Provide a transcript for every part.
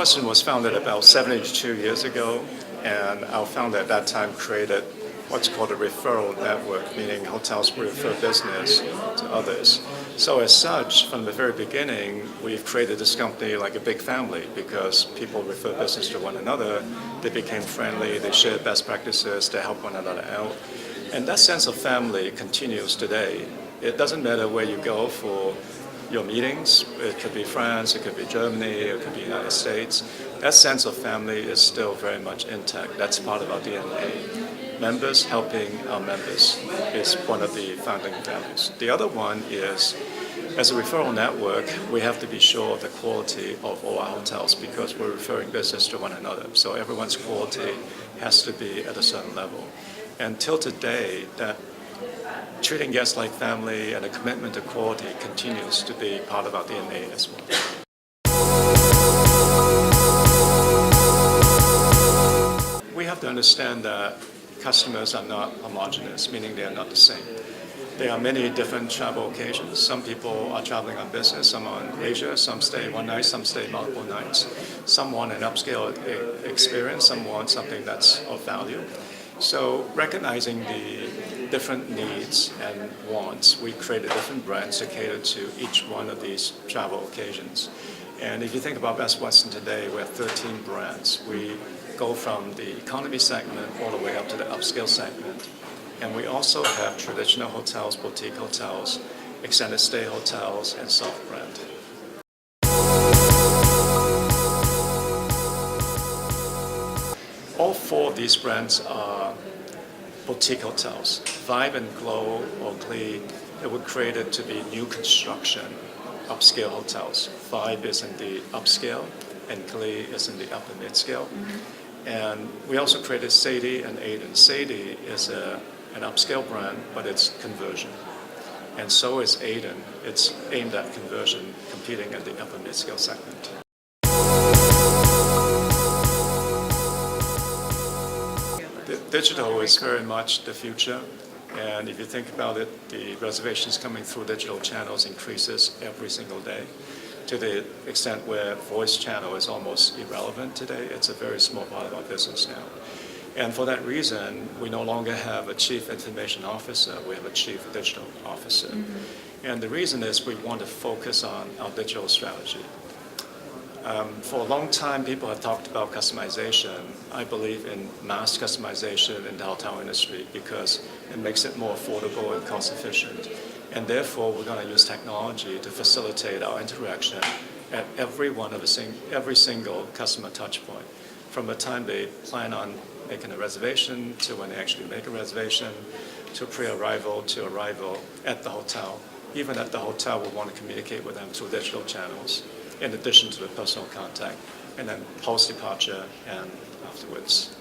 Western was founded about 72 years ago, and our founder at that time created what's called a referral network, meaning hotels refer business to others. So as such, from the very beginning, we've created this company like a big family because people refer business to one another. They became friendly, they shared best practices, they help one another out. And that sense of family continues today. It doesn't matter where you go for your meetings. It could be France, it could be Germany, it could be the United States. That sense of family is still very much intact. That's part of our DNA. Members helping our members is one of the founding values. The other one is, as a referral network, we have to be sure of the quality of all our hotels because we're referring business to one another. So everyone's quality has to be at a certain level. And till today, that treating guests like family and a commitment to quality continues to be part of our DNA as well. We have to understand that customers are not homogeneous, meaning they are not the same. There are many different travel occasions. Some people are traveling on business, some on leisure, some stay one night, some stay multiple nights. Some want an upscale experience, some want something that's of value. So recognizing the different needs and wants, we created different brands to cater to each one of these travel occasions. And if you think about Best Western today, we have 13 brands. We go from the economy segment all the way up to the upscale segment. And we also have traditional hotels, boutique hotels, extended stay hotels, and soft brand. All four of these brands are boutique hotels. Vib and Glo or Glo, it was created to be new construction, upscale hotels. Vib is in the upscale, and Glo is in the upper mid-scale. And we also created Sadie and Aiden. Sadie is an upscale brand, but it's conversion. And so is Aiden. It's aimed at conversion, competing in the upper mid-scale segment. Digital is very much the future, and if you think about it, the reservations coming through digital channels increases every single day to the extent where voice channel is almost irrelevant today. It's a very small part of our business now. And for that reason, we no longer have a chief information officer, we have a chief digital officer. And the reason is we want to focus on our digital strategy. For a long time, people have talked about customization. I believe in mass customization in the hotel industry because it makes it more affordable and cost efficient. And therefore, we're going to use technology to facilitate our interaction at every single customer touch point, from the time they plan on making a reservation to when they actually make a reservation, to pre-arrival, to arrival at the hotel. Even at the hotel, we want to communicate with them through digital channels, in addition to the personal contact, and then post-departure and afterwards.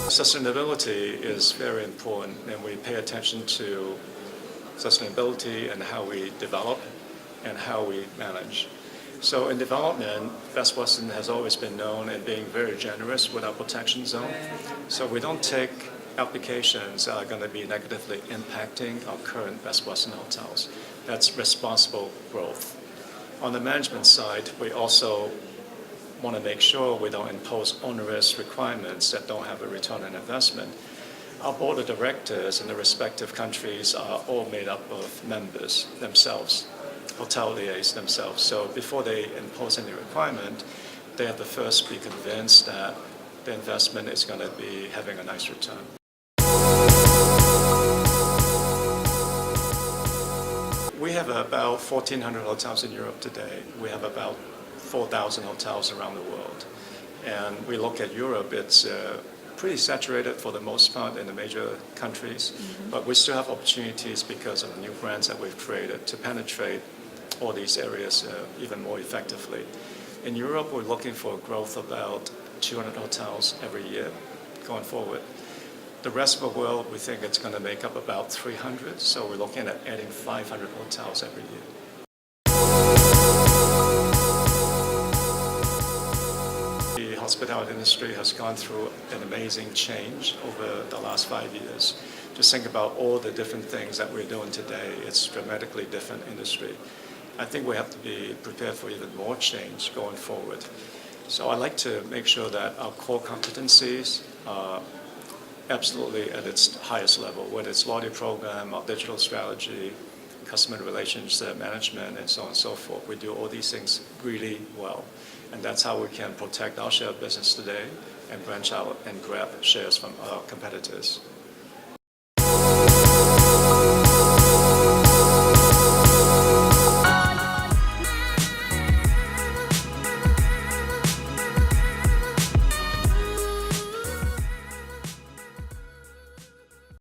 Sustainability is very important, and we pay attention to sustainability and how we develop and how we manage. So in development, Best Western has always been known in being very generous with our protection zone. So we don't take applications that are going to be negatively impacting our current Best Western hotels. That's responsible growth. On the management side, we also want to make sure we don't impose onerous requirements that don't have a return on investment. Our board of directors in the respective countries are all made up of members themselves, hoteliers themselves. So before they impose any requirement, they have to first be convinced that the investment is going to be having a nice return. We have about 1,400 hotels in Europe today. We have about 4,000 hotels around the world. And we look at Europe, it's pretty saturated for the most part in the major countries, but we still have opportunities because of the new brands that we've created to penetrate all these areas even more effectively. In Europe, we're looking for a growth of about 200 hotels every year going forward. The rest of the world, we think it's going to make up about 300, so we're looking at adding 500 hotels every year. The hospitality industry has gone through an amazing change over the last 5 years. Just think about all the different things that we're doing today. It's a dramatically different industry. I think we have to be prepared for even more change going forward. So I like to make sure that our core competencies are absolutely at its highest level, whether it's loyalty program, our digital strategy, customer relationship management, and so on and so forth. We do all these things really well. And that's how we can protect our share of business today and branch out and grab shares from our competitors.